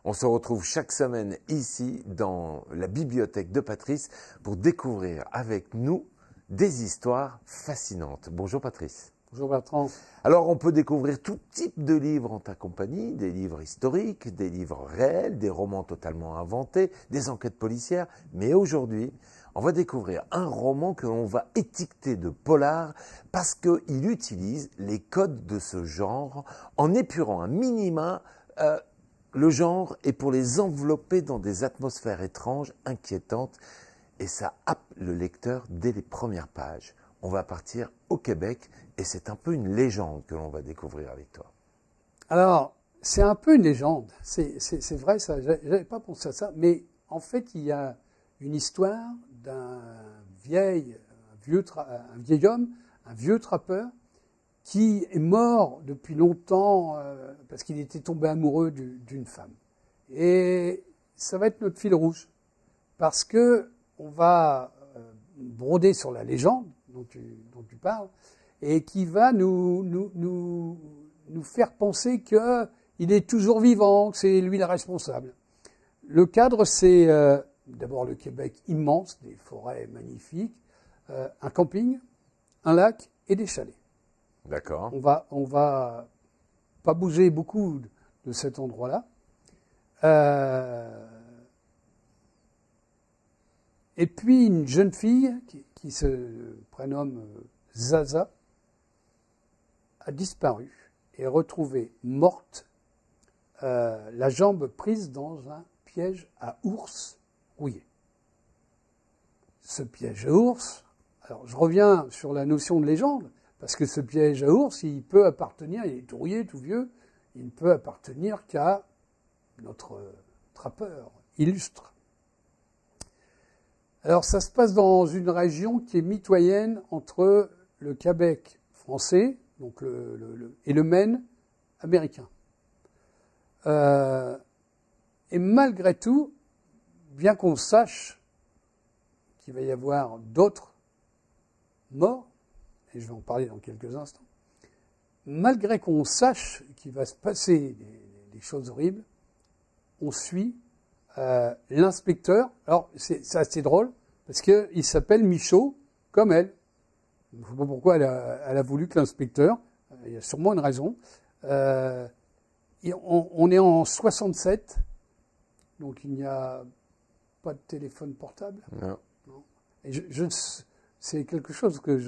On se retrouve chaque semaine ici dans la bibliothèque de Patrice pour découvrir avec nous des histoires fascinantes. Bonjour Patrice. Bonjour Bertrand. Alors on peut découvrir tout type de livres en ta compagnie, des livres historiques, des livres réels, des romans totalement inventés, des enquêtes policières. Mais aujourd'hui, on va découvrir un roman que l'on va étiqueter de polar parce qu'il utilise les codes de ce genre en épurant un minima le genre et pour les envelopper dans des atmosphères étranges, inquiétantes. Et ça happe le lecteur dès les premières pages. On va partir au Québec et c'est un peu une légende que l'on va découvrir avec toi. Alors, c'est un peu une légende. C'est vrai, ça. J'avais pas pensé à ça. Mais en fait, il y a une histoire d'un vieil homme, un vieux trappeur, qui est mort depuis longtemps parce qu'il était tombé amoureux d'une femme. Et ça va être notre fil rouge. Parce que on va broder sur la légende dont tu parles, et qui va nous faire penser qu'il est toujours vivant, que c'est lui le responsable. Le cadre, c'est d'abord le Québec immense, des forêts magnifiques, un camping, un lac et des chalets. D'accord. On va pas bouger beaucoup de cet endroit-là. Et puis une jeune fille qui se prénomme Zaza a disparu et est retrouvée morte, la jambe prise dans un piège à ours rouillé. Ce piège à ours, alors je reviens sur la notion de légende, parce que ce piège à ours, il peut appartenir, il est tout rouillé, tout vieux, il ne peut appartenir qu'à notre trappeur illustre. Alors ça se passe dans une région qui est mitoyenne entre le Québec français donc et le Maine américain. Et malgré tout, bien qu'on sache qu'il va y avoir d'autres morts, et je vais en parler dans quelques instants, malgré qu'on sache qu'il va se passer des choses horribles, on suit l'inspecteur. Alors c'est assez drôle parce qu'il s'appelle Michaud comme elle. Je ne sais pas pourquoi elle a voulu que l'inspecteur. Il y a sûrement une raison. On est en 67, donc il n'y a pas de téléphone portable. Non. Et c'est quelque chose que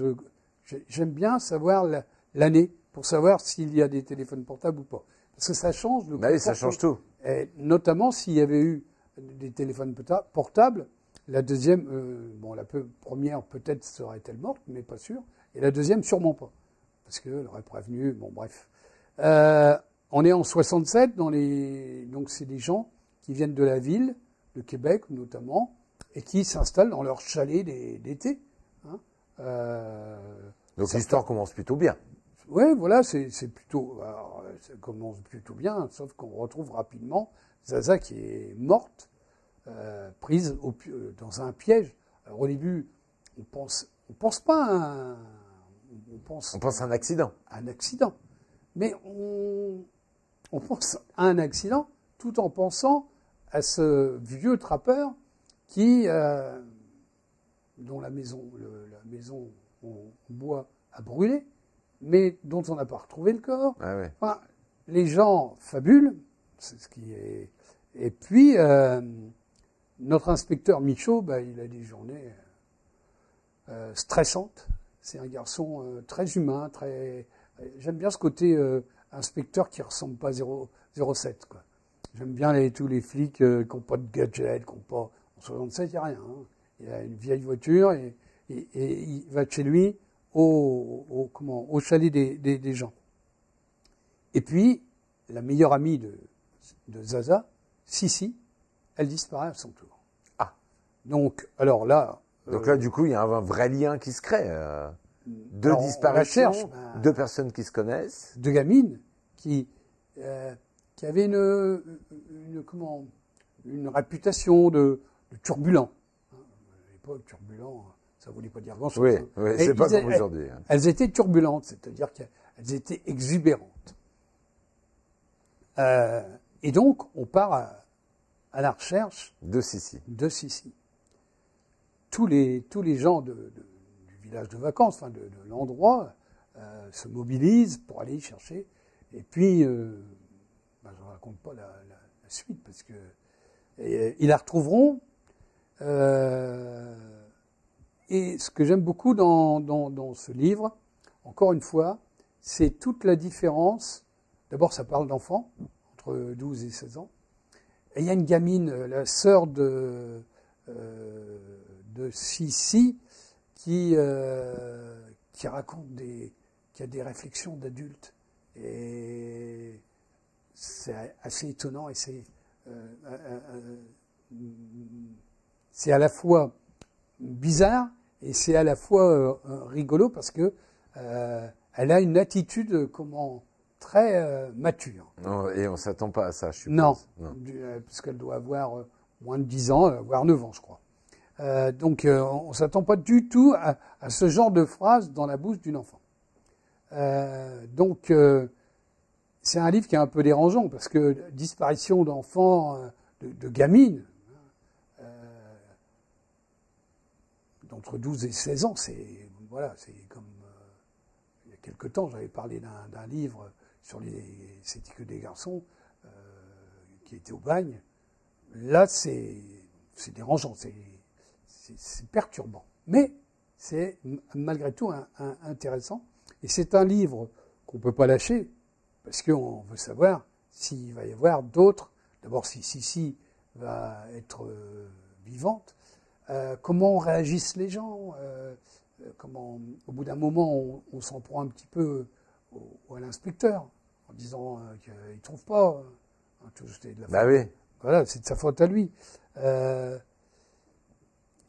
j'aime bien savoir l'année pour savoir s'il y a des téléphones portables ou pas. Parce que ça change. Oui, ça change tout. Et notamment s'il y avait eu des téléphones portables, la deuxième, la première peut-être serait-elle morte, mais pas sûr, et la deuxième sûrement pas, parce qu'elle aurait prévenu, bon bref. On est en 67, donc c'est des gens qui viennent de la ville, de Québec notamment, et qui s'installent dans leur chalet d'été. Hein. Donc l'histoire commence plutôt bien. Oui, voilà, c'est plutôt, alors, ça commence plutôt bien, sauf qu'on retrouve rapidement Zaza qui est morte, prise dans un piège. Alors au début, on pense pas à on pense à un accident. Un accident, mais on pense à un accident tout en pensant à ce vieux trappeur qui dont la maison en bois a brûlé, mais dont on n'a pas retrouvé le corps. Ah ouais. Enfin, les gens fabulent, c'est ce qui est. Et puis, notre inspecteur Michaud, il a des journées stressantes. C'est un garçon très humain, très. J'aime bien ce côté inspecteur qui ressemble pas à 007, quoi. J'aime bien tous les flics qui n'ont pas de gadget, qui n'ont pas. En 67, il n'y a rien. Hein. Il a une vieille voiture et il va de chez lui au chalet des gens. Et puis, la meilleure amie de Zaza, Sissi, elle disparaît à son tour. Ah. Donc, alors là... Donc là, du coup, il y a un vrai lien qui se crée. Deux disparitions, deux personnes qui se connaissent. Deux gamines qui avaient une réputation de turbulent. À l'époque, turbulent, ça ne voulait pas dire grand-chose. Oui, Hein. oui, Mais c'est pas comme aujourd'hui. Hein. Elles étaient turbulentes, c'est-à-dire qu'elles étaient exubérantes. Et donc, on part à la recherche de Sissi. Tous les gens du village de vacances, enfin de l'endroit, se mobilisent pour aller y chercher. Et puis, je ne raconte pas la suite, parce que ils la retrouveront. Et ce que j'aime beaucoup dans ce livre, encore une fois, c'est toute la différence. D'abord, ça parle d'enfants, entre 12 et 16 ans. Et il y a une gamine, la sœur de Sissi, qui raconte qui a des réflexions d'adulte. Et c'est assez étonnant, et c'est à la fois bizarre et c'est à la fois rigolo, parce que elle a une attitude très mature. Non, et on ne s'attend pas à ça, je suppose. Non. Puisqu'elle doit avoir moins de 10 ans, voire 9 ans, je crois. Donc on ne s'attend pas du tout à ce genre de phrase dans la bouche d'une enfant. Donc c'est un livre qui est un peu dérangeant, parce que disparition d'enfants, de gamines, d'entre 12 et 16 ans, c'est comme il y a quelque temps, j'avais parlé d'un livre sur c'était que des garçons qui étaient au bagne. Là, c'est dérangeant, c'est perturbant, mais c'est malgré tout intéressant. Et c'est un livre qu'on ne peut pas lâcher, parce qu'on veut savoir s'il va y avoir d'autres. D'abord, si Sissi va être vivante, comment réagissent les gens, comment, au bout d'un moment, on s'en prend un petit peu à l'inspecteur, en disant qu'il ne trouve pas. Bah oui. Voilà, c'est de sa faute à lui. Il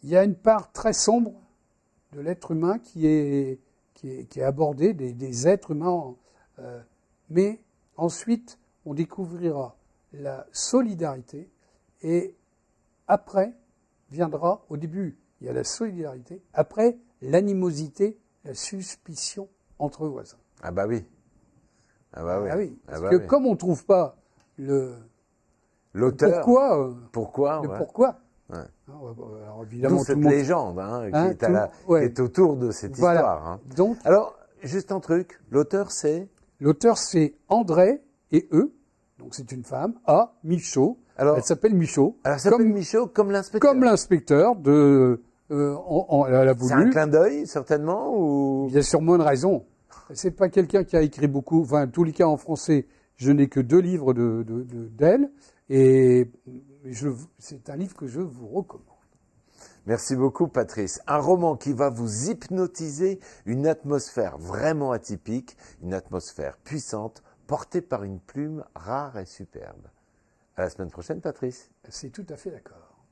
y a une part très sombre de l'être humain qui est abordée, des êtres humains. Mais ensuite, on découvrira la solidarité, et après viendra, au début, il y a la solidarité, après l'animosité, la suspicion entre voisins. Ah bah oui. Ah bah oui. Ah oui. Parce que comme on ne trouve pas l'auteur, pourquoi, ouais. Alors évidemment, d'où cette légende qui est autour de cette histoire. Hein. Donc, alors, juste un truc, l'auteur c'est André et eux, donc c'est une femme, Michaud. Alors, elle s'appelle Michaud. Elle s'appelle Michaud comme l'inspecteur. Comme l'inspecteur de. Elle a voulu. C'est un clin d'œil, certainement, ou. Il y a sûrement une raison. C'est pas quelqu'un qui a écrit beaucoup. Enfin, en tous les cas, en français, je n'ai que 2 livres d'elle. Et c'est un livre que je vous recommande. Merci beaucoup, Patrice. Un roman qui va vous hypnotiser, une atmosphère vraiment atypique, une atmosphère puissante, portée par une plume rare et superbe. À la semaine prochaine, Patrice. C'est tout à fait d'accord.